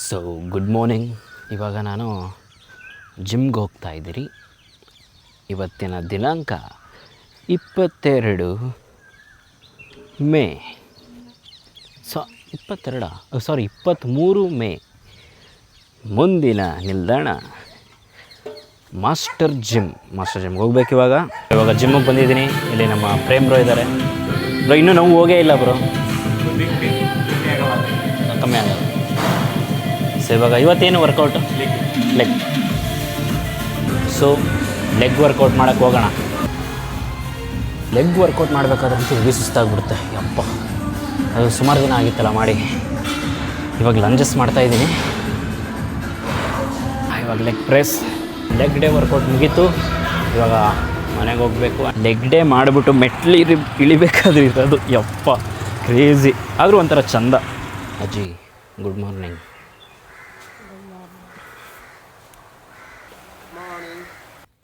So good morning. ಇವಾಗ ನಾನು ಜಿಮ್ಗೆ ಹೋಗ್ತಾ ಇದ್ದೀರಿ. ಇವತ್ತಿನ ದಿನಾಂಕ 22 ಮೇ 23 ಮೇ. ಮುಂದಿನ ನಿಲ್ದಾಣ ಮಾಸ್ಟರ್ ಜಿಮ್ಗೆ ಹೋಗ್ಬೇಕು. ಇವಾಗ ಜಿಮ್ಮಿಗೆ ಬಂದಿದ್ದೀನಿ. ಇಲ್ಲಿ ನಮ್ಮ ಪ್ರೇಮ್ ಬ್ರೋ ಇದ್ದಾರೆ. ಬ್ರೋ ಇನ್ನೂ ನೋವು ಹೋಗೇ ಇಲ್ಲ ಬ್ರೋ, ಕಮ್ಮಿ ಆಗಲ್ಲ. ಸೊ ಇವಾಗ ಇವತ್ತೇನು workout? Leg. So leg workout ಮಾಡೋಕ್ಕೆ ಹೋಗೋಣ. ಲೆಗ್ ವರ್ಕೌಟ್ ಮಾಡಬೇಕಾದ್ರಂತೂ ಹೆವಿ ಸುಸ್ತಾಗ್ಬಿಡುತ್ತೆ. ಯಪ್ಪ, ಅದು ಸುಮಾರು ದಿನ ಆಗಿತ್ತಲ್ಲ ಮಾಡಿ. ಇವಾಗ ಲಂಜಸ್ ಮಾಡ್ತಾಯಿದ್ದೀನಿ. ಇವಾಗ leg press, leg day workout ಮುಗೀತು. ಇವಾಗ ಮನೆಗೆ ಹೋಗಬೇಕು. ಲೆಗ್ ಡೇ ಮಾಡಿಬಿಟ್ಟು ಮೆಟ್ಲು ಇಳಿಬೇಕಾದ್ರೆ ಇರೋದು ಯಪ್ಪ ಕ್ರೇಜಿ. ಆದರೂ ಒಂಥರ ಚಂದ. ಅಜ್ಜಿ ಗುಡ್ ಮಾರ್ನಿಂಗ್.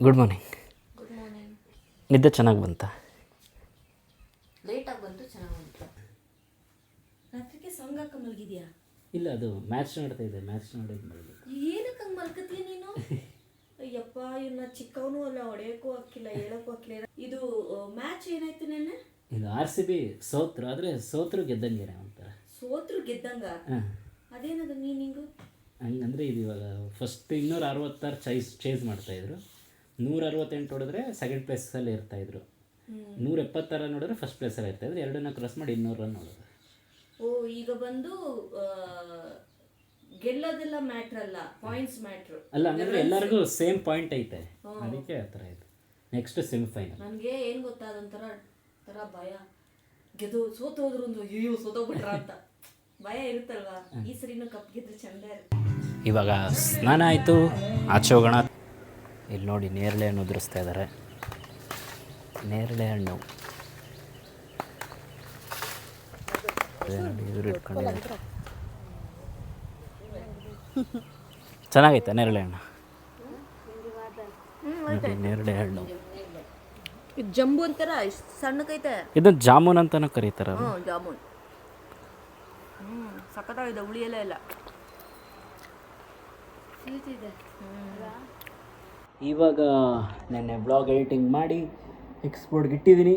Good morning. ನಿದ್ದೆ ಚೆನ್ನಾಗಿ ಬಂತ? ಲೇಟಾಗಿ ಬಂತು, ಚೆನ್ನಾಗಿ ಬಂತು. ರಾತ್ರಿಗೆ ಸಾಂಗ್ ಹಾಕ ಮಲಗಿದ್ಯಾ? ಇಲ್ಲ, ಅದು ಮ್ಯಾಚ್ ನೋಡ್ತಾ ಇದೆ. ಮ್ಯಾಚ್ ನೋಡೋದು ಮಲಗಿ. ಏನಕ್ಕೆ ಹಂಗೆ ಮಲ್ಕತ್ತೀಯ ನೀನು? ಅಯ್ಯಪ್ಪ, ಇವನ್ನ ಚಿಕ್ಕವನು ಅಲ್ಲ, ಹೊಡೆಯೋಕ್ಕೂ ಹಾಕಿಲ್ಲ, ಹೇಳೋಕ್ಕೂ ಹಾಕಿಲ್ಲ. ಇದು ಮ್ಯಾಚ್ ಏನಾಯ್ತು ನೆನ್ನೆ? ಇದು RCB ಸೋತ್ರು. ಆದರೆ ಸೋತ್ರು ಗೆದ್ದಂಗೆ ಒಂಥರ. ಸೋತ್ರು ಗೆದ್ದಂಗ? ಅದೇನದು ಮೀನಿಂಗು? ಹಂಗಂದರೆ ಇದು ಇವಾಗ ಫಸ್ಟ್ 266 ಚೇಸ್ ಮಾಡ್ತಾಯಿದ್ರು. 168 ಹೊಡೆದ್ರೆ ಸೆಕೆಂಡ್ ಪ್ಲೇಸಲ್ಲಿ ಇರ್ತಾಯಿದ್ರು. 176 ನೋಡಿದ್ರೆ ಫಸ್ಟ್ ಪ್ಲೇಸಲ್ಲಿ ಇರ್ತಾಯಿದ್ರು. ಎರಡನ್ನ ಕ್ರಾಸ್ ಮಾಡಿ 200 ರನ್ ನೋಡೋದು. ಓ, ಈಗ ಬಂದು ಗೆಲ್ಲೋದೆಲ್ಲ ಮ್ಯಾಟ್ರ್ ಅಲ್ಲ, ಪಾಯಿಂಟ್ಸ್ ಮ್ಯಾಟ್ರು. ಅಲ್ಲ, ಹಂಗಂದ್ರೆ ಎಲ್ಲರಿಗೂ ಸೇಮ್ ಪಾಯಿಂಟ್ ಐತೆ, ಅದಕ್ಕೆ ಆ ಥರ ಇದೆ. Next semifinal. ನನಗೆ ಏನು ಗೊತ್ತಾ, ಅದೊಂಥರ ಭಯ. ಸೋತೋದ್ರು ಒಂದು ಅಯ್ಯೋ ಸೋತೋಗ್ಬಿಟ್ರ ಅಂತ ಭಯ ಇರುತ್ತಲ್ವಾ. ಈ ಸರಿನೂ ಕಪ್ ಗೆದ್ರೆ ಚಂದ ಇರುತ್ತೆ. ಇವಾಗ ಸ್ನಾನ ಆಯಿತು, ಆಚೆ ಹೋಗೋಣ. ಇಲ್ಲಿ ನೋಡಿ, ನೇರಳೆ ಹಣ್ಣು ಉದುರಿಸ್ತಾ ಇದ್ದಾರೆ. ನೇರಳೆ ಹಣ್ಣು ಇಟ್ಕೊಂಡಿದ್ದಾರೆ. ಚೆನ್ನಾಗೈತೆ ನೇರಳೆ ಹಣ್ಣು. ನೇರಳೆ ಹಣ್ಣು ಇದು ಜಂಬು ಅಂತಾರ, ಸಣ್ಣಕೈತೆ. ಇದನ್ನು ಜಾಮೂನ್ ಅಂತಾನು ಕರೀತಾರ. ಜಾಮೂನ್. ಸಖತ್ತಾಗಿದೆ, ಉಳಿಯಲೇ ಇಲ್ಲ. ಇವಾಗ ನೆನ್ನೆ ಬ್ಲಾಗ್ ಎಡಿಟಿಂಗ್ ಮಾಡಿ ಎಕ್ಸ್ಪೋರ್ಟ್ಗೆ ಇಟ್ಟಿದ್ದೀನಿ.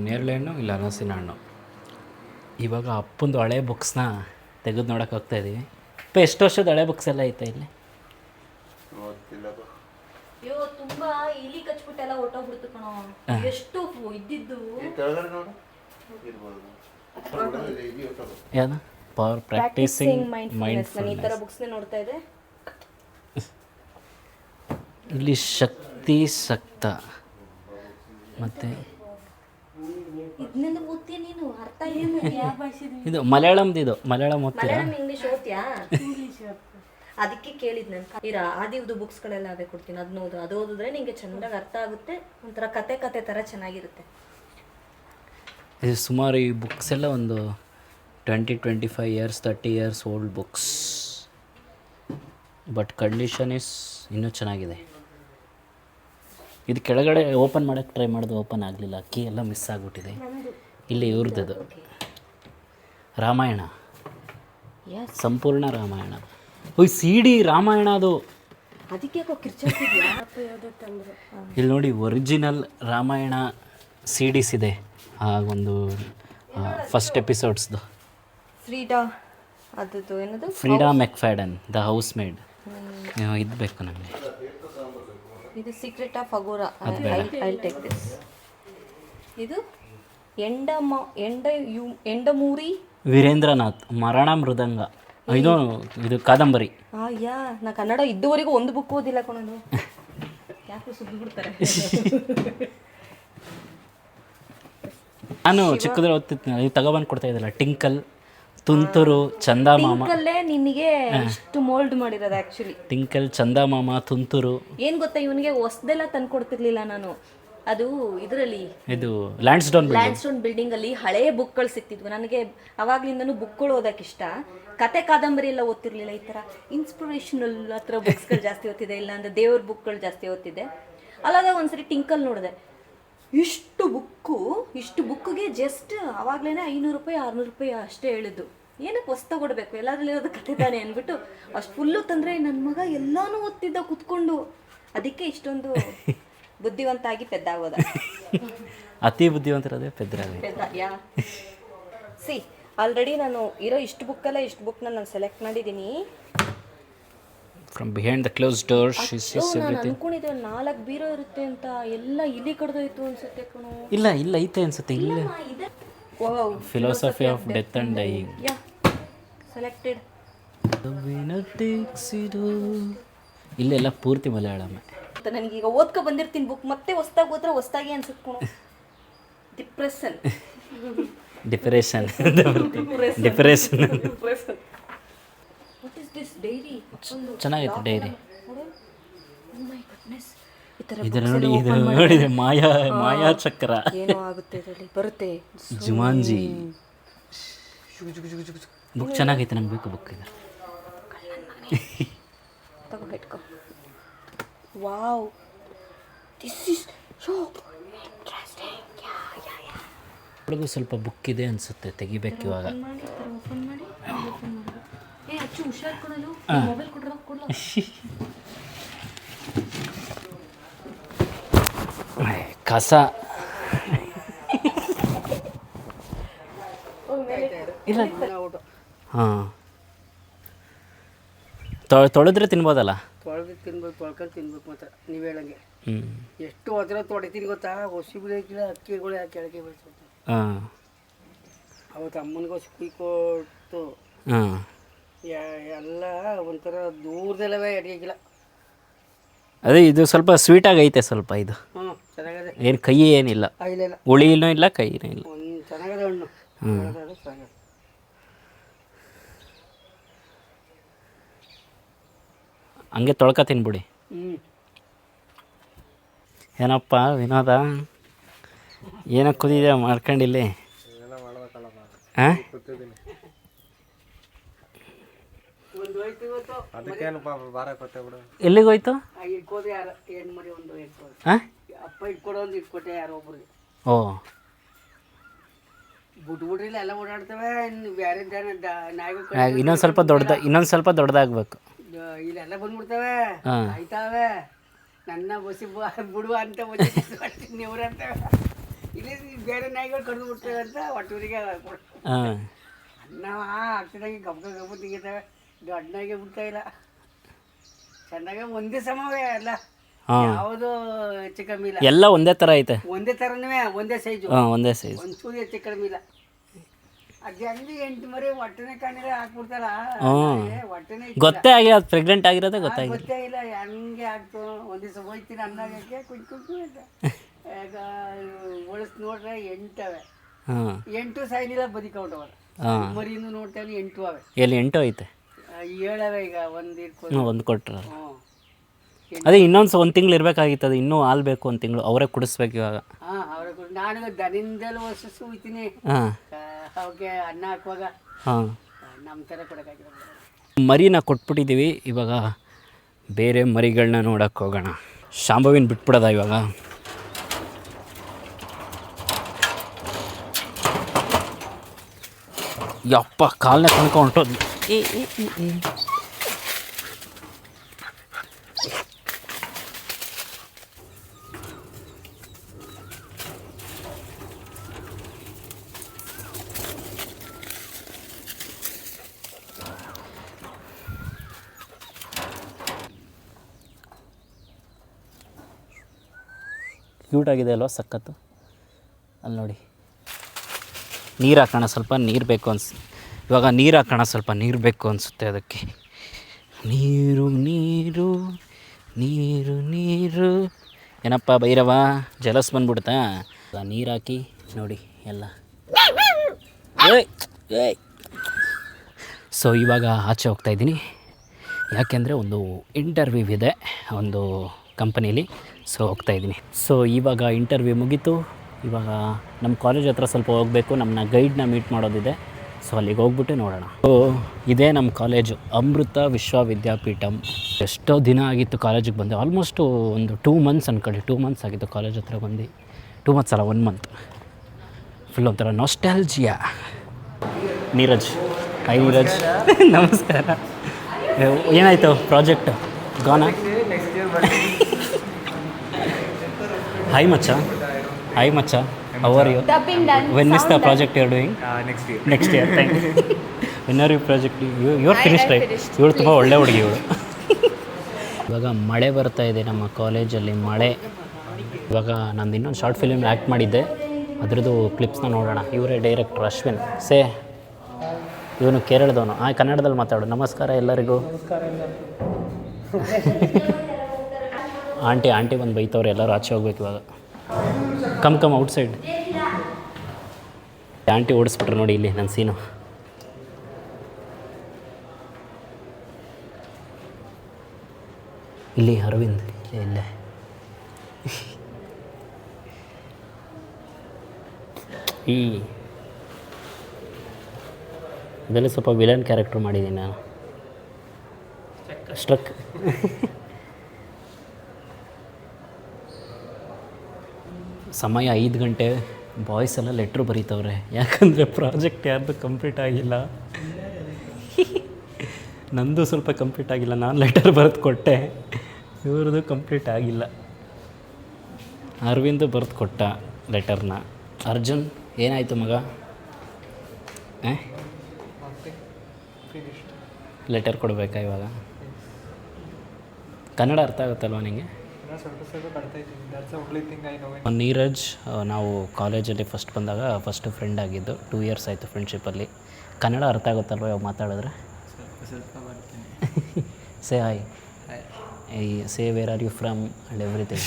ನೇರಳೆ ಹಣ್ಣು ಇಲ್ಲ ಹಲಸಿನ ಹಣ್ಣು. ಇವಾಗ ಅಪ್ಪಂದು ಹಳೆ ಬುಕ್ಸ್ನ ತೆಗೆದು ನೋಡೋಕೆ ಹೋಗ್ತಾ ಇದ್ದೀವಿ. ಎಷ್ಟು ವರ್ಷದ ಹಳೆ ಬುಕ್ಸ್ ಎಲ್ಲ ಐತೆ ಇಲ್ಲಿ? ಅಯ್ಯೋ, ತುಂಬಾ ಇಲಿ ಕಚ್ಬಿಟ್ಟೆಲ್ಲ ಹೊಟ್ಟೋಗ್ಬಿಡ್ತು ಕಣೋ. ಎಷ್ಟು ಇದ್ದಿದ್ದು. ಯಾವ್ದು? For practising mindfulness. ಈ ಥರ ಬುಕ್ಸ್ನೇ ನೋಡ್ತಾ ಇದೆ. ಇಲ್ಲಿ ಶಕ್ತಿ ಸಕ್ತ ಮತ್ತೆ ಇದನ್ನೆಲ್ಲ ಓದ್ತೀಯ ನೀನು? ಅರ್ಥ ಏನು? ಯಾವ ಭಾಷೆ ಇದು? ಮಲಯಾಳಂದು. ಇದು ಮಲಯಾಳಂ ಓದ್ತೀರಾ? ಇಂಗ್ಲೀಷ್ ಓದ್ತೀಯಾ? ಅದಕ್ಕೆ ಕೇಳಿದ್ ನಾನು. ಆದಿವ್ದು ಬುಕ್ಸ್ಗಳೆಲ್ಲ ಅವೇ ಕೊಡ್ತೀನಿ, ಅದನ್ನ ಓದು. ಅದು ಓದಿದ್ರೆ ನಿಂಗೆ ಚೆಂದಾಗಿ ಅರ್ಥ ಆಗುತ್ತೆ. ಒಂಥರ ಕತೆ ಥರ ಚೆನ್ನಾಗಿರುತ್ತೆ. ಇದು ಸುಮಾರು ಈ ಬುಕ್ಸ್ ಎಲ್ಲ ಒಂದು 25 years 30 years old books. But condition is ಇನ್ನೂ ಚೆನ್ನಾಗಿದೆ. ಇದು ಕೆಳಗಡೆ ಓಪನ್ ಮಾಡೋಕ್ಕೆ ಟ್ರೈ ಮಾಡಿದೆ, ಓಪನ್ ಆಗಲಿಲ್ಲ. ಕೀ ಎಲ್ಲ ಮಿಸ್ ಆಗಿಬಿಟ್ಟಿದೆ. ಇಲ್ಲಿ ಇವ್ರದ್ದು ರಾಮಾಯಣ, ಸಂಪೂರ್ಣ ರಾಮಾಯಣ. ಓಯ್ CD ರಾಮಾಯಣ ಅದು. ಅದಕ್ಕೆ ಇಲ್ಲಿ ನೋಡಿ, ಒರಿಜಿನಲ್ ರಾಮಾಯಣ CDs ಇದೆ. ಒಂದು ಫಸ್ಟ್ ಎಪಿಸೋಡ್ಸ್ದು. Freida McFadden, the housemaid. ಇದು ಬೇಕು ನನಗೆ. ಇದು secret of Agora. I take this. ಇದು ಎಂಡಮೂರಿ ವೀರೇಂದ್ರನಾಥ್, ಮರಣ ಮೃದಂಗ. ಇದು ಕಾದಂಬರಿ. ನಾ ಕನ್ನಡ ಇದುವರೆಗೂ ಒಂದು ಬುಕ್ ಓದಿಲ್ಲ ಕೊಡೋದು. ಯಾಕೆ ಸುದ್ದಿ ಬಿಡ್ತಾರೆ. ನಾನು ಚಿಕ್ಕದ್ರೆ ಓದ್ತಿದ್ದೆ. ಇದು ತಗೊಬಂದು ಕೊಡ್ತಾ ಇದ್ದಲ್ಲ, ಟಿಂಕಲ್, ತುಂತುರು, ಚಂದಮಾಮ. ನಿನಗೆ ಇಷ್ಟು ಮೋಲ್ಡ್ ಮಾಡಿರೋದು ಆ್ಯಕ್ಚುಲಿ. ಟಿಂಕಲ್, ಚಂದಮಾಮ, ತುಂತುರು. ಏನು ಗೊತ್ತಾ, ಇವನಿಗೆ ಹೊಸದೆಲ್ಲ ತಂದು ಕೊಡ್ತಿರ್ಲಿಲ್ಲ ನಾನು. ಅದು ಇದರಲ್ಲಿ, ಇದು ಲ್ಯಾಂಡ್ಸ್ಟೋನ್ ಬಿಲ್ಡಿಂಗ್ ಅಲ್ಲಿ ಹಳೆಯ ಬುಕ್ಗಳು ಸಿಕ್ತಿದ್ವು ನನಗೆ. ಅವಾಗ್ಲಿಂದನೂ ಬುಕ್ಗಳು ಓದಕ್ಕೆ ಇಷ್ಟ. ಕತೆ ಕಾದಂಬರಿ ಎಲ್ಲ ಓದ್ತಿರ್ಲಿಲ್ಲ. ಈ ಥರ ಇನ್ಸ್ಪಿರೇಷನಲ್ ಹತ್ರ ಬುಕ್ಸ್ಗಳು ಜಾಸ್ತಿ ಓದ್ತಿದ್ದೆ. ಇಲ್ಲ ಅಂದ್ರೆ ದೇವ್ರ ಬುಕ್ಗಳು ಜಾಸ್ತಿ ಓದ್ತಿದ್ದೆ. ಅಲ್ಲಾಗ ಒಂದ್ಸರಿ ಟಿಂಕಲ್ ನೋಡಿದೆ. ಇಷ್ಟು ಬುಕ್ಗೆ ಜಸ್ಟ್ ಅವಾಗ್ಲೇ 500 ರೂಪಾಯಿ 600 ರೂಪಾಯಿ ಅಷ್ಟೇ ಹೇಳಿದ್ದು. ಏನಕ್ಕೆ ಹೊಸ ತಗೊಡ್ಬೇಕು, ಎಲ್ಲಾದ್ರಲ್ಲಿರೋದು ಕತೆ ತಾನೆ ಅಂದ್ಬಿಟ್ಟು ಅಷ್ಟು ಫುಲ್ಲು ತಂದರೆ ನನ್ನ ಮಗ ಎಲ್ಲಾನು ಓದ್ತಿದ್ದ ಕುತ್ಕೊಂಡು. ಅದಕ್ಕೆ ಇಷ್ಟೊಂದು ಬುದ್ಧಿವಂತ ಆಗಿ ಪೆದ್ದಾಗೋದ. ಅತಿ ಬುದ್ಧಿವಂತರದೇ ಪೆದ್ದ ಯಾ ಸಿ ಆಲ್ರೆಡಿ ನಾನು ಇರೋ ಇಷ್ಟು ಬುಕ್ನ ನಾನು ಸೆಲೆಕ್ಟ್ ಮಾಡಿದ್ದೀನಿ. From behind the close door she sees ನಾನು ಎವ್ರಿಥಿಂಗ್. ಅನ್ಕೊಂಡಿದ್ದೆ 4 ಬೀರೋ ಇರುತ್ತೆ ಅಂತ, ಎಲ್ಲ ಇಲಿ ಕಡ್ದೋಯ್ತು ಅನ್ಸುತ್ತೆ ಕಣೋ. ಇಲ್ಲ ಐತೆ ಅನ್ಸುತ್ತೆ. ಇಲ್ಲ philosophy of death and dying. Yeah selected. ಇಲ್ಲೆಲ್ಲ ಪೂರ್ತಿ ಮಲಯಾಳಮೇ. ನನಗೀಗ ಓದ್ಕೊ ಬಂದಿರ್ತೀನಿ ಬುಕ್, ಮತ್ತೆ ಹೊಸ್ದಾಗಿ ಓದ್ರೆ ಹೊಸ್ದಾಗಿ ಅನ್ಸುತ್ತೆ ಕಣೋ. Depression. What is this diary? ಚೆನ್ನಾಗೈತೆ ಡೈರಿ. Oh my goodness. ಇದರ ನೋಡಿದ್ರೆ ಮಾಯಾ ಚಕ್ರ ಏನೋ ಆಗುತ್ತೆ ಇದರಲ್ಲಿ, ಬರುತ್ತೆ. ಜುಮಾಂಜಿ ಬುಕ್ ಚೆನ್ನಾಗೈತೆ, ನಮ್ಗೆ ಬೇಕು ಬುಕ್ ಇದು. ತಗೋ ಇಟ್ಕೋ. Wow, this is so interesting. ಒಳಗೂ ಸ್ವಲ್ಪ ಬುಕ್ ಇದೆ ಅನ್ಸುತ್ತೆ, ತೆಗಿಬೇಕು ಇವಾಗ. ಓಪನ್ ಮಾಡಿ. ಏ ಅಚ್ಚು ಹುಷಾರ್ ಕೊಡಲು, ಮೊಬೈಲ್ ಕೊಡ್ಲ. ಕಸ ಇಲ್ಲ. ಹಾಂ, ತೊಳೆದ್ರೆ ತಿನ್ಬೋದಲ್ಲ? ತೊಳೆದು ತಿನ್ಬೇಕು, ತೊಳ್ಕೊಂಡು ತಿನ್ಬೇಕು ಮಾತ್ರ. ನೀವು ಹೇಳಂಗೆ ಹ್ಞೂ. ಎಷ್ಟು ಅದರ ತೊಳಿತೀನಿ ಗೊತ್ತಾ? ಹೊಸಿ ಬಿಡೋಕ್ಕಿಲ್ಲ, ಅಕ್ಕಿಗಳು ಯಾಕೆ ಕೆಳಗೆ ಬೆಳೆಸೋದು. ಹಾಂ, ಅವತ್ತು ಅಮ್ಮನಿಗೆ ಹೊಸಿ ಕುಯ್ಕೊಟ್ಟು ಹಾಂ, ಎಲ್ಲ ಒಂಥರ ದೂರದಲ್ಲವೇ ಅಡಿಯಾಗಿಲ್ಲ. ಅದೇ ಇದು ಸ್ವಲ್ಪ ಸ್ವೀಟಾಗಿ ಐತೆ ಸ್ವಲ್ಪ ಇದು. ಹ್ಞೂ ಚೆನ್ನಾಗದೆ. ಏನು ಕೈ ಏನಿಲ್ಲ, ಇಲ್ಲ ಹುಳಿನೂ ಇಲ್ಲ ಕೈನೂ ಇಲ್ಲ. ಒಂದು ಚೆನ್ನಾಗದೆ ಹಣ್ಣು. ಚೆನ್ನಾಗದೆ. ಹಂಗೆ ತೊಳ್ಕ ತಿನ್ಬಿಡಿ. ಏನಪ್ಪ ವಿನೋದ, ಏನಕ್ಕೆ ಕೂದಿದೆ ಮಾಡ್ಕೊಂಡಿಲ್ಲಿ? ಹಾಂ, ಎಲ್ಲಿಗೋಯ್ತು? ಇಟ್ಕೋದು ಯಾರು ಹೆಣ್ಣು ಮರಿ ಒಂದು ಇಟ್ಕೋದು. ಹಾಂ, ಅಪ್ಪ ಇಟ್ಕೊಡೋ ಒಂದು ಇಟ್ಕೊಟ್ಟೆ ಯಾರೋ ಒಬ್ರಿಗೆ. ಓ, ಬಿಟ್ಬಿಡ್ರಿಲ್ಲ, ಎಲ್ಲ ಓಡಾಡ್ತವೆ. ಇನ್ನು ಬೇರೆ ನಾಯಿಗಳು ಇನ್ನೊಂದು ಸ್ವಲ್ಪ ದೊಡ್ಡದಾಗಬೇಕು. ಇಲ್ಲೆಲ್ಲ ಬಂದ್ಬಿಡ್ತವೆ, ಹಾಂ, ಆಯ್ತಾವೆ. ನನ್ನ ಬಸಿ ಬಿಡುವ ಅಂತ ನೀವ್ರು ಅಂತವೆ. ಇಲ್ಲಿ ಬೇರೆ ನಾಯಿಗಳು ಕಡ್ದು ಬಿಡ್ತೇವೆ ಅಂತ ಒಟ್ಟೂರಿಗೆ ಹಾಂ, ನಾವು ಆಗ್ತದಂಗೆ ಗಬ್ಬ ತೆಗಿತವೆ. ದೊಡ್ಡ ನಾಯಿಗೆ ಬಿಡ್ತಾ ಇಲ್ಲ. ಚೆನ್ನಾಗೆ ಒಂದೇ ಸಮವೇ ಎಲ್ಲ, ಯಾವುದು ಹೆಚ್ಚು ಕಮ್ಮಿ ಇಲ್ಲ. ಎಲ್ಲ ಒಂದೇ ಥರ ಐತೆ, ಒಂದೇ ಥರನೇ, ಒಂದೇ ಸೈಜು. ಹಾಂ, ಒಂದೇ ಸೈಜ್. ಒಂದು ಚೂರು ಹೆಚ್ಚು ಕಡಿಮೆ ಇಲ್ಲ. ಅದು ಹೆಂಗೆ 8 ಮರಿ ಹೊಟ್ಟೆನೇ ಕಾಣಿಲ್ಲ ಹಾಕ್ಬಿಡ್ತಾರ. ಹೊಟ್ಟೆನೇ ಗೊತ್ತೇ ಆಗಿ ಅದು ಪ್ರೆಗ್ನೆಂಟ್ ಆಗಿರೋದೇ ಗೊತ್ತಾಗಿಲ್ಲ. ಗೊತ್ತೇ ಇಲ್ಲ ಹೆಂಗೆ ಆಗ್ತು. ಒಂದು ದಿವಸ ಹೋಯ್ತೀನಿ ಅನ್ನೋಕ್ಕೆ ಕುಂಚು ಅಂತ ಈಗ ಒಳಸ್ ನೋಡ್ರೆ 8 ಅವೆ. ಹಾಂ, 8 ಸಾಯ್ನಿಲ್ಲ, ಬದಿಕೊಂಡವಲ್ಲ. ಹಾಂ, ಮರಿಯಿಂದ ನೋಡ್ತೇವೆ 8 ಅವೆ. ಎಲ್ಲಿ 8 ಐತೆ? 7 ಅವೆ. ಈಗ ಒಂದು ಇಟ್ಕೊಂಡು ಒಂದು ಕೊಟ್ರ. ಅದೇ ಇನ್ನೊಂದು ತಿಂಗಳು ಇರಬೇಕಾಗಿತ್ತು, ಅದು ಇನ್ನೂ ಹಾಲು ಬೇಕು. 1 ತಿಂಗಳು ಅವರೇ ಕುಡಿಸ್ಬೇಕು ಇವಾಗ. ಹಾಂ, ಅವ್ರಿಗೆ ನಾನು ದನಿಂದಲೂ ವರ್ಷ ಹೋಯ್ತೀನಿ. ಹಾಂ, ಅವಕ್ಕೆ ಅನ್ನ ಹಾಕುವಾಗ ಹಾಂ, ನಮ್ಮ ಥರ ಕೊಡೋಕ್ಕಾಗಿಲ್ಲ. ಮರಿನ ಕೊಟ್ಬಿಟ್ಟಿದ್ದೀವಿ. ಇವಾಗ ಬೇರೆ ಮರಿಗಳನ್ನ ನೋಡೋಕ್ಕೆ ಹೋಗೋಣ. ಶಾಂಭವಿನ ಬಿಟ್ಬಿಡೋದ ಇವಾಗ? ಯಪ್ಪ, ಕಾಲನ್ನ ಕಣ್ಕೊಂಡು ಹೊಂಟೋದು. ಕ್ಯೂಟ್ ಆಗಿದೆ ಅಲ್ವಾ? ಸಖತ್ತು. ಅಲ್ಲಿ ನೋಡಿ, ನೀರು ಹಾಕೋಣ, ಸ್ವಲ್ಪ ನೀರು ಬೇಕು ಇವಾಗ ನೀರು ಹಾಕೋಣ, ಸ್ವಲ್ಪ ನೀರು ಬೇಕು ಅನಿಸುತ್ತೆ ಅದಕ್ಕೆ. ನೀರು ನೀರು ನೀರು ನೀರು. ಏನಪ್ಪ ಭೈರವ, ಜಲಸ್ ಬಂದ್ಬಿಡ್ತಾ? ನೀರು ಹಾಕಿ ನೋಡಿ ಎಲ್ಲ. ಸೊ ಇವಾಗ ಆಚೆ ಹೋಗ್ತಾಯಿದ್ದೀನಿ, ಯಾಕೆಂದರೆ ಒಂದು ಇಂಟರ್ವ್ಯೂ ಇದೆ ಒಂದು ಕಂಪನೀಲಿ. ಸೊ ಹೋಗ್ತಾಯಿದ್ದೀನಿ. ಸೊ ಇವಾಗ ಇಂಟರ್ವ್ಯೂ ಮುಗೀತು. ಇವಾಗ ನಮ್ಮ ಕಾಲೇಜ್ ಹತ್ರ ಸ್ವಲ್ಪ ಹೋಗಬೇಕು, ನಮ್ಮನ್ನ ಗೈಡ್ನ ಮೀಟ್ ಮಾಡೋದಿದೆ. ಸೊ ಅಲ್ಲಿಗೆ ಹೋಗ್ಬಿಟ್ಟು ನೋಡೋಣ. ಸೊ ಇದೇ ನಮ್ಮ ಕಾಲೇಜು, ಅಮೃತ ವಿಶ್ವವಿದ್ಯಾಪೀಠಂ. ಎಷ್ಟೋ ದಿನ ಆಗಿತ್ತು ಕಾಲೇಜಿಗೆ ಬಂದೆ, ಆಲ್ಮೋಸ್ಟು ಒಂದು 2 ಮಂತ್ಸ್ ಅನ್ಕೊಳ್ಳಿ. 2 ಮಂತ್ಸ್ ಆಗಿತ್ತು ಕಾಲೇಜ್ ಹತ್ರ ಬಂದು. 2 months ಅಲ್ಲ 1 month ಫುಲ್ ಒಂಥರ ನಾಸ್ಟಾಲ್ಜಿಯಾ. ನೀರಜ್, ಹಾಯ್ ನೀರಜ್. ನಮಸ್ಕಾರ. ಏನಾಯಿತು ಪ್ರಾಜೆಕ್ಟ್ ಗಾನ? ಹಾಯ್ ಮಚ್ಚ. ಹಾಯ್ ಮಚ್ಚ, how are you? When is the project you are doing? Next year. Thank you. When are you project? You are finished right? ಇವಳು ತುಂಬ ಒಳ್ಳೆ ಹುಡುಗಿ ಇವಳು. ಇವಾಗ ಮಳೆ ಬರ್ತಾ ಇದೆ ನಮ್ಮ ಕಾಲೇಜಲ್ಲಿ, ಮಳೆ. ಇವಾಗ ನಂದು ಇನ್ನೊಂದು ಶಾರ್ಟ್ ಫಿಲ್ಮ್ ಆ್ಯಕ್ಟ್ ಮಾಡಿದ್ದೆ, ಅದರದ್ದು ಕ್ಲಿಪ್ಸ್ನ ನೋಡೋಣ. ಇವರೇ ಡೈರೆಕ್ಟ್ರ್ ಅಶ್ವಿನ್. ಇವನು ಕೇರಳದವನು. ಕನ್ನಡದಲ್ಲಿ ಮಾತಾಡು. ನಮಸ್ಕಾರ ಎಲ್ಲರಿಗೂ. ಆಂಟಿ ಬಂದು ಬೈತವ್ರು, ಎಲ್ಲರೂ ಆಚೆ ಹೋಗ್ಬೇಕು ಇವಾಗ. Come outside. ಆಂಟಿ ಓಡಿಸ್ಬಿಟ್ರು ನೋಡಿ ಇಲ್ಲಿ ನನ್ನ ಸೀನು. ಇಲ್ಲಿ ಅರವಿಂದ್ ಇಲ್ಲೇ. ಇದರಲ್ಲಿ ಸ್ವಲ್ಪ ವಿಲನ್ ಕ್ಯಾರೆಕ್ಟರ್ ಮಾಡಿದ್ದೀನಿ ನಾನು. ಸ್ಟ್ರಕ್. ಸಮಯ 5 ಗಂಟೆ. ಬಾಯ್ಸ್ ಎಲ್ಲ ಲೆಟ್ರು ಬರೀತವ್ರೆ, ಯಾಕಂದರೆ ಪ್ರಾಜೆಕ್ಟ್ ಯಾರ್ದು ಕಂಪ್ಲೀಟ್ ಆಗಿಲ್ಲ. ನಂದು ಸ್ವಲ್ಪ ಕಂಪ್ಲೀಟ್ ಆಗಿಲ್ಲ, ನಾನು ಲೆಟರ್ ಬರೆದು ಕೊಟ್ಟೆ, ಇವ್ರದ್ದು ಕಂಪ್ಲೀಟ್ ಆಗಿಲ್ಲ. ಅರವಿಂದು ಬರೆದು ಕೊಟ್ಟ ಲೆಟರ್ನ. ಅರ್ಜುನ್ ಏನಾಯಿತು ಮಗ? ಲೆಟರ್ ಕೊಡಬೇಕಾ ಇವಾಗ? ಕನ್ನಡ ಅರ್ಥ ಆಗುತ್ತಲ್ವ ನಿಮಗೆ? ನೀರಜ್ ನಾವು ಕಾಲೇಜಲ್ಲಿ ಫಸ್ಟ್ ಬಂದಾಗ ಫಸ್ಟ್ ಫ್ರೆಂಡ್ ಆಗಿದ್ದು. 2 years ಆಯಿತು ಫ್ರೆಂಡ್ಶಿಪ್ಪಲ್ಲಿ. ಕನ್ನಡ ಅರ್ಥ ಆಗುತ್ತಲ್ವ ಇವಾಗ ಮಾತಾಡಿದ್ರೆ? Say hi. Say where are you from and everything.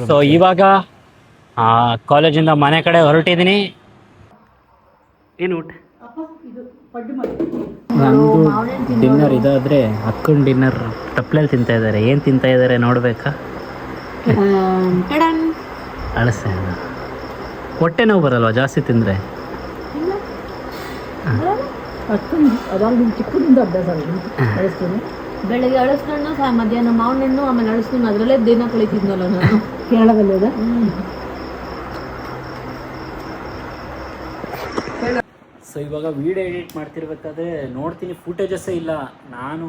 So ಇವಾಗ ಕಾಲೇಜಿಂದ ಮನೆ ಕಡೆ ಹೊರಟಿದ್ದೀನಿ. ಏನು ಊಟ? ನಂದು ಡಿನ್ನರ್ ಇದಾದರೆ ಅಕ್ಕನ ಡಿನ್ನರ್ ತಪ್ಪಲಲ್ಲಿ ತಿಂತಾ ಇದ್ದಾರೆ. ಏನು ತಿಂತಾ ಇದ್ದಾರೆ ನೋಡಬೇಕಾ? ಅಳಸೆ. ಹೊಟ್ಟೆ ನೋವು ಬರಲ್ವಾ ಜಾಸ್ತಿ ತಿಂದರೆ? ಬೆಳಗ್ಗೆ ಅಳಸ್ಕೊಂಡು ಮಧ್ಯಾಹ್ನ ಮಾವಿನ ಹಣ್ಣು, ಆಮೇಲೆ ಅಳಸ್ಕೊಂಡು ಅದರಲ್ಲೇ ದಿನ ಕಳೀತಿದ್ನಲ್ಲ ನಾನು ಕೇರಳದಲ್ಲಿದೆ. ಸೊ ಇವಾಗ ವೀಡಿಯೋ ಎಡಿಟ್ ಮಾಡ್ತಿರ್ಬೇಕಾದ್ರೆ ನೋಡ್ತೀನಿ ಫೂಟೇಜಸ್ಸೇ ಇಲ್ಲ. ನಾನು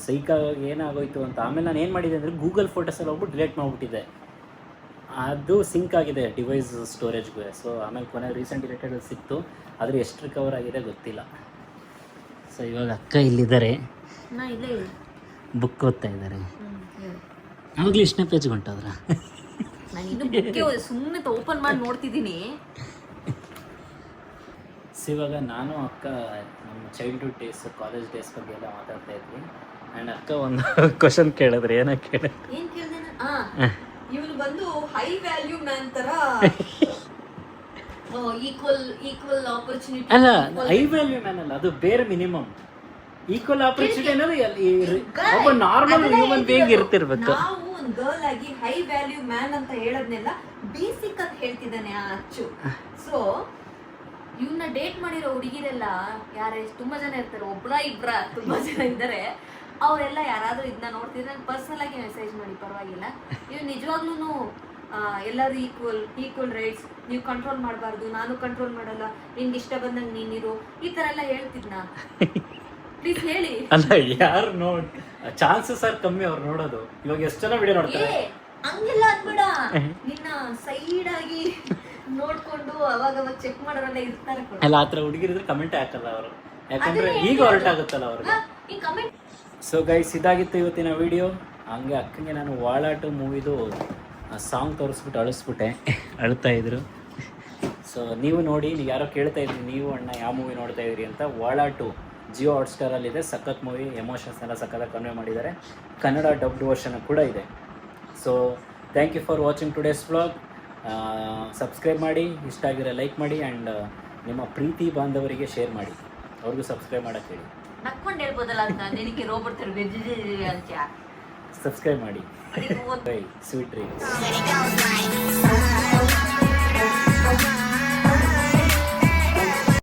ಸೈಕಾಗಿ ಏನಾಗೋಯ್ತು ಅಂತ ಆಮೇಲೆ ನಾನು ಏನು ಮಾಡಿದೆ ಅಂದರೆ ಗೂಗಲ್ ಫೋಟೋಸಲ್ಲಿ ಹೋಗ್ಬಿಟ್ಟು ಡಿಲೀಟ್ ಮಾಡಿಬಿಟ್ಟಿದ್ದೆ. ಅದು ಸಿಂಕ್ ಆಗಿದೆ ಡಿವೈಸ್ ಸ್ಟೋರೇಜ್ಗೆ. ಸೊ ಆಮೇಲೆ ಕೊನೆಗೆ ರೀಸೆಂಟ್ ಡಿಲೀಟೆಡ್ ಸಿಕ್ತು, ಆದರೆ ಎಷ್ಟು ರಿಕವರ್ ಆಗಿದೆ ಗೊತ್ತಿಲ್ಲ. ಸೊ ಇವಾಗ ಅಕ್ಕ ಇಲ್ಲಿದ್ದಾರೆ, ಬುಕ್ ಓದ್ತಾ ಇದ್ದಾರೆ. ಆವಾಗಲೇ ಇಷ್ಟನೇ ಪೇಜ್ ಹೊಂಟೋದ್ರ? ಸುಮ್ಮನೆ ಓಪನ್ ಮಾಡಿ ನೋಡ್ತಿದ್ದೀನಿ. ಸೊ ಇವಾಗ ನಾನು ಅಕ್ಕ ನಮ್ಮ ಚೈಲ್ಡ್ಹುಡ್ ಡೇಸ್, ಕಾಲೇಜ್ ಡೇಸ್ ಬಗ್ಗೆ ಎಲ್ಲ ಮಾತಾಡ್ತಾ ಇದ್ವಿ. ಆ್ಯಂಡ್ ಅಕ್ಕ ಒಂದು ಕ್ವಶನ್ ಕೇಳಿದ್ರೆ, ಏನೋ ಕೇಳಿದ್ರೆ ಏನು ಕೇಳಿದೆ? ಇವನು ಬಂದು ಹೈ ವ್ಯಾಲ್ಯೂ ಮ್ಯಾನ್ ಥರ ಈಕ್ವಲ್ ಆಪರ್ಚುನಿಟಿ. ಅಲ್ಲ, ಹೈ ವ್ಯಾಲ್ಯೂ ಮ್ಯಾನ್ ಅಲ್ಲ, ಅದು ಬೇರೆ ಮಿನಿಮಮ್. ಈಕ್ವಲ್ ಆಪರ್ಚುನಿಟಿ ಅನ್ನೋದು ಒಬ್ಬ ನಾರ್ಮಲ್ ಹ್ಯೂಮನ್ ಬೀಯಿಂಗ್ ಇರ್ತಿರ್ಬೇಕು. ನಾವು ಒಂದು ಗರ್ಲ್ ಆಗಿ ಹೈ ವ್ಯಾಲ್ಯೂ ಮ್ಯಾನ್ ಅಂತ ಹೇಳೋದ್ನೆಲ್ಲ ಬೇಸಿಕ್ ಅಂತ ಹೇಳ್ತಿದ್ದಾನೆ ಆ ಅಚ್ಚು. ಸೊ ಇವನ್ನ ಡೇಟ್ ಮಾಡಿರೋ ಹುಡುಗಿರೆಲ್ಲ ಯಾರೇ ತುಂಬಾ ಜನ ಇರ್ತಾರೆ, ಒಬ್ರ ಇಬ್ರ ತುಂಬಾ ಜನ ಇದ್ದಾರೆ. ಅವರೆಲ್ಲ ಯಾರಾದ್ರೂ ಇದನ್ನ ನೋಡ್ತಿದ್ರೆ ನಂಗೆ ಪರ್ಸನಲ್ ಆಗಿ ಮೆಸೇಜ್ ಮಾಡಿ, ಪರವಾಗಿಲ್ಲ. ಇವ್ ನಿಜವಾಗ್ಲೂ ಎಲ್ಲರೂ ಈಕ್ವಲ್ ರೈಟ್ಸ್, ನೀವು ಕಂಟ್ರೋಲ್ ಮಾಡಬಾರ್ದು, ನಾನು ಕಂಟ್ರೋಲ್ ಮಾಡಲ್ಲ, ನಿನ್ಗೆ ಇಷ್ಟ ಬಂದಂಗೆ ನೀನಿರು, ಈ ತರ ಎಲ್ಲ ಹೇಳ್ತಿದ್ನಾ? ಪ್ಲೀಸ್ ಹೇಳಿ. ಅಲ್ಲ, ಯಾರು ನೋಡ್ ಚಾನ್ಸಸ್ ಆರ್ ಕಮ್ಮಿ ಅವ್ರು ನೋಡೋದು. ಇವಾಗ ಎಷ್ಟು ಜನ ವಿಡಿಯೋ ನೋಡ್ತಾರೆ? ಹಂಗೆಲ್ಲ ಅನ್ಬೇಡ, ನಿನ್ನ ಸೈಡ್ ಆಗಿ ನೋಡ್ಕೊಂಡು ಅವಾಗ ಚೆಕ್ ಮಾಡೋರೆಲ್ಲ ಇರ್ತಾರೆ. ಅಲ್ಲ, ಆ ಥರ ಹುಡುಗಿರಿದ್ರೆ ಕಮೆಂಟ್ ಹಾಕಲ್ಲ ಅವರು, ಯಾಕಂದ್ರೆ ಈಗ ಹೊರಟ ಆಗುತ್ತಲ್ಲ ಅವ್ರಿಗೆ. ಸೊ ಗೈಸ್, ಇದಾಗಿತ್ತು ಇವತ್ತಿನ ವಿಡಿಯೋ. ಹಂಗೆ ಅಕ್ಕಂಗೆ ನಾನು ವಾಳಾಟು ಮೂವಿದು ಸಾಂಗ್ ತೋರಿಸ್ಬಿಟ್ಟು ಅಳಿಸ್ಬಿಟ್ಟೆ, ಅಳ್ತಾ ಇದ್ರು. ಸೊ ನೀವು ನೋಡಿ, ನೀವು ಯಾರೋ ಕೇಳ್ತಾ ಇದ್ರಿ ನೀವು ಅಣ್ಣ ಯಾವ ಮೂವಿ ನೋಡ್ತಾ ಇದ್ರಿ ಅಂತ. ವಾಳಾಟು ಜಿಯೋ ಹಾಟ್ಸ್ಟಾರಲ್ಲಿದೆ, ಸಖತ್ ಮೂವಿ, ಎಮೋಷನ್ಸ್ ಎಲ್ಲ ಸಖತ್ತಾಗಿ ಕನ್ವೆ ಮಾಡಿದ್ದಾರೆ. ಕನ್ನಡ ಡಬ್ಡ್ ವರ್ಷನ್ ಕೂಡ ಇದೆ. So thank you for watching today's vlog. Subscribe ಮಾಡಿ, ಇಷ್ಟ ಆಗಿರೋ ಲೈಕ್ ಮಾಡಿ, ಆ್ಯಂಡ್ ನಿಮ್ಮ ಪ್ರೀತಿ ಬಾಂಧವರಿಗೆ ಶೇರ್ ಮಾಡಿ, ಅವ್ರಿಗೂ ಸಬ್ಸ್ಕ್ರೈಬ್ ಮಾಡೋಕ್ಕೆ ಹೇಳಿ. ನಕ್ಕೊಂಡು ಹೇಳ್ಬೋದಲ್ಲ ಅಂತ ನಿನಗೆ ರೋಬರ್ಟ್ ಅಂತ ಸಬ್ಸ್ಕ್ರೈಬ್ ಮಾಡಿ. By, sweet dreams.